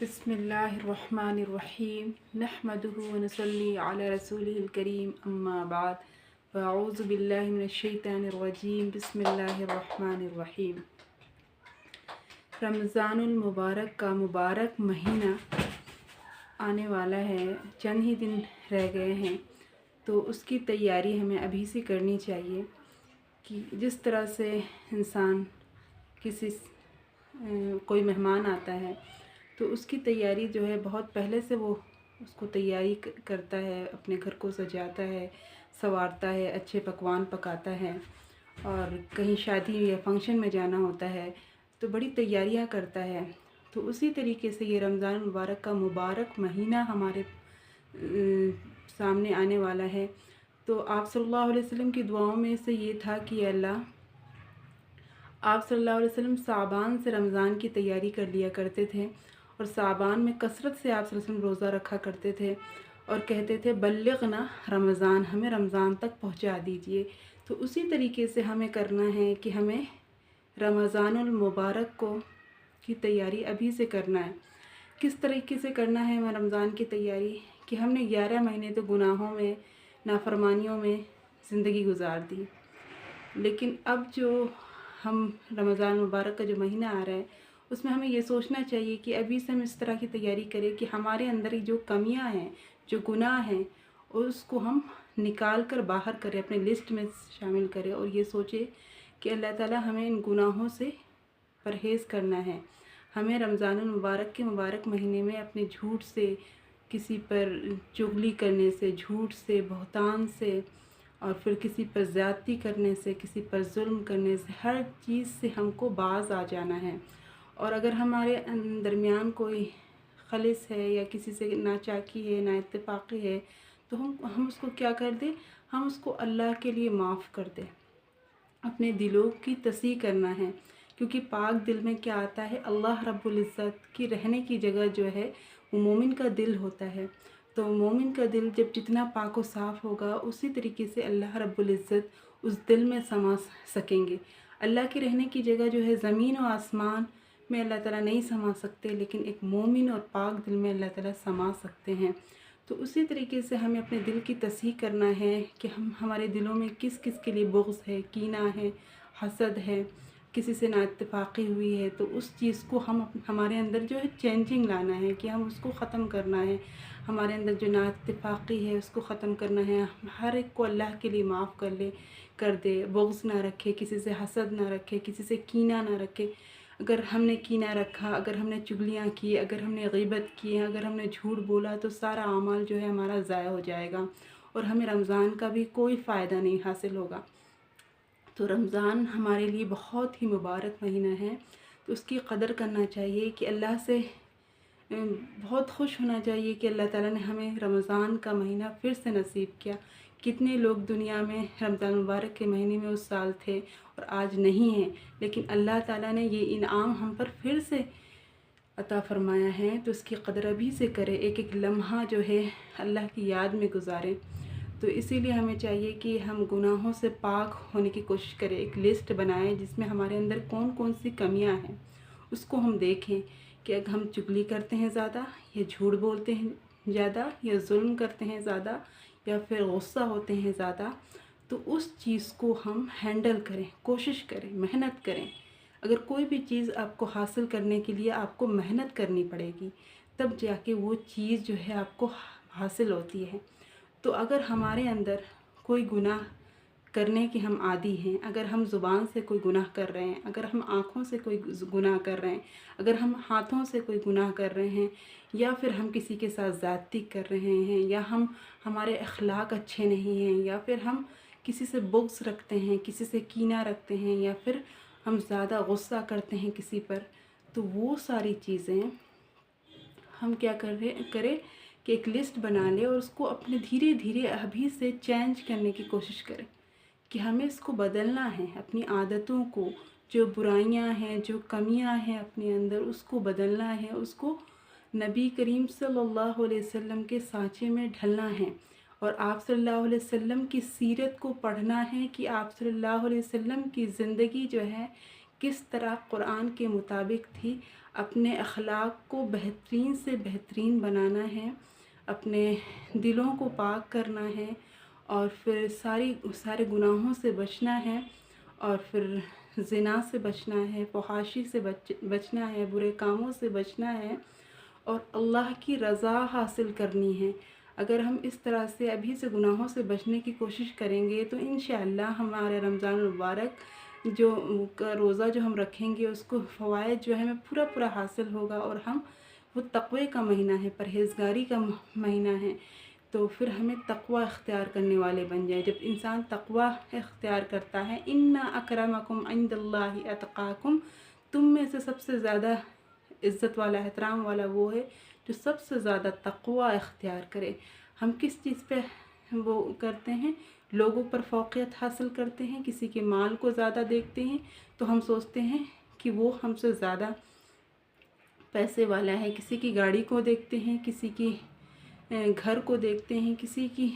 بسم اللہ الرحمن الرحیم نحمدہ ونصلی علی رسولہ الکریم اما بعد فاعوذ باللہ من الشیطان الرجیم بسم اللہ الرحمن الرحیم۔ رمضان المبارک کا مبارک مہینہ آنے والا ہے، چند ہی دن رہ گئے ہیں، تو اس کی تیاری ہمیں ابھی سے کرنی چاہیے کہ جس طرح سے انسان کوئی مہمان آتا ہے تو اس کی تیاری جو ہے بہت پہلے سے وہ اس کو تیاری کرتا ہے، اپنے گھر کو سجاتا ہے، سنوارتا ہے، اچھے پکوان پکاتا ہے، اور کہیں شادی یا فنکشن میں جانا ہوتا ہے تو بڑی تیاریاں کرتا ہے۔ تو اسی طریقے سے یہ رمضان المبارک کا مبارک مہینہ ہمارے سامنے آنے والا ہے، تو آپ صلی اللہ علیہ وسلم کی دعاؤں میں سے یہ تھا کہ اللہ، آپ صلی اللہ علیہ وسلم شعبان سے رمضان کی تیاری کر لیا کرتے تھے، اور شعبان میں کثرت سے آپ صلی اللہ علیہ وسلم روزہ رکھا کرتے تھے اور کہتے تھے بلغنا رمضان، ہمیں رمضان تک پہنچا دیجئے۔ تو اسی طریقے سے ہمیں کرنا ہے کہ ہمیں رمضان المبارک کی تیاری ابھی سے کرنا ہے۔ کس طریقے سے کرنا ہے ہمیں رمضان کی تیاری کہ ہم نے 11 مہینے تو گناہوں میں، نافرمانیوں میں زندگی گزار دی، لیکن اب جو ہم رمضان مبارک کا جو مہینہ آ رہا ہے اس میں ہمیں یہ سوچنا چاہیے کہ ابھی سے ہم اس طرح کی تیاری کریں کہ ہمارے اندر جو کمیاں ہیں، جو گناہ ہیں، اس کو ہم نکال کر باہر کریں، اپنے لسٹ میں شامل کریں، اور یہ سوچیں کہ اللہ تعالیٰ ہمیں ان گناہوں سے پرہیز کرنا ہے۔ ہمیں رمضان المبارک کے مبارک مہینے میں اپنے جھوٹ سے، کسی پر چغلی کرنے سے، جھوٹ سے، بہتان سے، اور پھر کسی پر زیادتی کرنے سے، کسی پر ظلم کرنے سے، ہر چیز سے ہم کو باز آ جانا ہے۔ اور اگر ہمارے درمیان کوئی خلس ہے یا کسی سے ناچاکی ہے، نا اتفاقی ہے، تو ہم اس کو کیا کر دیں، ہم اس کو اللہ کے لیے معاف کر دیں، اپنے دلوں کی تصحیح کرنا ہے، کیونکہ پاک دل میں کیا آتا ہے، اللہ رب العزت کی رہنے کی جگہ جو ہے وہ مومن کا دل ہوتا ہے۔ تو مومن کا دل جب جتنا پاک و صاف ہوگا، اسی طریقے سے اللہ رب العزت اس دل میں سما سکیں گے۔ اللہ کی رہنے کی جگہ جو ہے زمین و آسمان میں اللہ تعالیٰ نہیں سما سکتے، لیکن ایک مومن اور پاک دل میں اللہ تعالیٰ سما سکتے ہیں۔ تو اسی طریقے سے ہمیں اپنے دل کی تصحیح کرنا ہے کہ ہمارے دلوں میں کس کس کے لیے بغض ہے، کینہ ہے، حسد ہے، کسی سے نا اتفاقی ہوئی ہے، تو اس چیز کو ہمارے اندر جو ہے چینجنگ لانا ہے کہ ہم اس کو ختم کرنا ہے۔ ہمارے اندر جو نا اتفاقی ہے اس کو ختم کرنا ہے، ہر ایک کو اللہ کے لیے معاف کر دے، بغض نہ رکھے، کسی سے حسد نہ رکھے، کسی سے کینہ نہ رکھے۔ اگر ہم نے کینہ رکھا، اگر ہم نے چغلیاں کی، اگر ہم نے غیبت کی، اگر ہم نے جھوٹ بولا، تو سارا اعمال جو ہے ہمارا ضائع ہو جائے گا، اور ہمیں رمضان کا بھی کوئی فائدہ نہیں حاصل ہوگا۔ تو رمضان ہمارے لیے بہت ہی مبارک مہینہ ہے، تو اس کی قدر کرنا چاہیے کہ اللہ سے بہت خوش ہونا چاہیے کہ اللہ تعالیٰ نے ہمیں رمضان کا مہینہ پھر سے نصیب کیا۔ کتنے لوگ دنیا میں رمضان مبارک کے مہینے میں اس سال تھے اور آج نہیں ہیں، لیکن اللہ تعالیٰ نے یہ انعام ہم پر پھر سے عطا فرمایا ہے، تو اس کی قدر ابھی سے کرے، ایک ایک لمحہ جو ہے اللہ کی یاد میں گزارے۔ تو اسی لیے ہمیں چاہیے کہ ہم گناہوں سے پاک ہونے کی کوشش کریں، ایک لسٹ بنائیں جس میں ہمارے اندر کون کون سی کمیاں ہیں اس کو ہم دیکھیں کہ اگر ہم چغلی کرتے ہیں زیادہ، یا جھوٹ بولتے ہیں زیادہ، یا ظلم کرتے ہیں زیادہ، یا پھر غصہ ہوتے ہیں زیادہ، تو اس چیز کو ہم ہینڈل کریں، کوشش کریں، محنت کریں۔ اگر کوئی بھی چیز آپ کو حاصل کرنے کے لیے آپ کو محنت کرنی پڑے گی، تب جا کے وہ چیز جو ہے آپ کو حاصل ہوتی ہے۔ تو اگر ہمارے اندر کوئی گناہ کرنے کے ہم عادی ہیں، اگر ہم زبان سے کوئی گناہ کر رہے ہیں، اگر ہم آنکھوں سے کوئی گناہ کر رہے ہیں، اگر ہم ہاتھوں سے کوئی گناہ کر رہے ہیں، یا پھر ہم کسی کے ساتھ زیادتی کر رہے ہیں، یا ہمارے اخلاق اچھے نہیں ہیں، یا پھر ہم کسی سے بغض رکھتے ہیں، کسی سے کینہ رکھتے ہیں، یا پھر ہم زیادہ غصہ کرتے ہیں کسی پر، تو وہ ساری چیزیں ہم کیا کریں کہ ایک لسٹ بنا لیں اور اس کو اپنے دھیرے دھیرے ابھی سے چینج کرنے کی کوشش کریں کہ ہمیں اس کو بدلنا ہے، اپنی عادتوں کو، جو برائیاں ہیں، جو کمیاں ہیں اپنے اندر، اس کو بدلنا ہے، اس کو نبی کریم صلی اللہ علیہ وسلم کے سانچے میں ڈھلنا ہے، اور آپ صلی اللہ علیہ وسلم کی سیرت کو پڑھنا ہے کہ آپ صلی اللہ علیہ وسلم کی زندگی جو ہے کس طرح قرآن کے مطابق تھی، اپنے اخلاق کو بہترین سے بہترین بنانا ہے، اپنے دلوں کو پاک کرنا ہے، اور پھر سارے گناہوں سے بچنا ہے، اور پھر زنا سے بچنا ہے، فحاشی سے بچنا ہے، برے کاموں سے بچنا ہے، اور اللہ کی رضا حاصل کرنی ہے۔ اگر ہم اس طرح سے ابھی سے گناہوں سے بچنے کی کوشش کریں گے تو انشاءاللہ ہمارے رمضان المبارک جو روزہ جو ہم رکھیں گے اس کو فوائد جو ہے ہمیں پورا حاصل ہوگا، اور ہم وہ تقوی کا مہینہ ہے، پرہیزگاری کا مہینہ ہے، تو پھر ہمیں تقوی اختیار کرنے والے بن جائیں۔ جب انسان تقوی اختیار کرتا ہے، ان اکرمکم عند اللہ اتقاکم، تم میں سے سب سے زیادہ عزت والا، احترام والا وہ ہے جو سب سے زیادہ تقوی اختیار کرے۔ ہم کس چیز پہ وہ کرتے ہیں؟ لوگوں پر فوقیت حاصل کرتے ہیں، کسی کے مال کو زیادہ دیکھتے ہیں تو ہم سوچتے ہیں کہ وہ ہم سے زیادہ پیسے والا ہے، کسی کی گاڑی کو دیکھتے ہیں، کسی کی گھر کو دیکھتے ہیں، کسی کی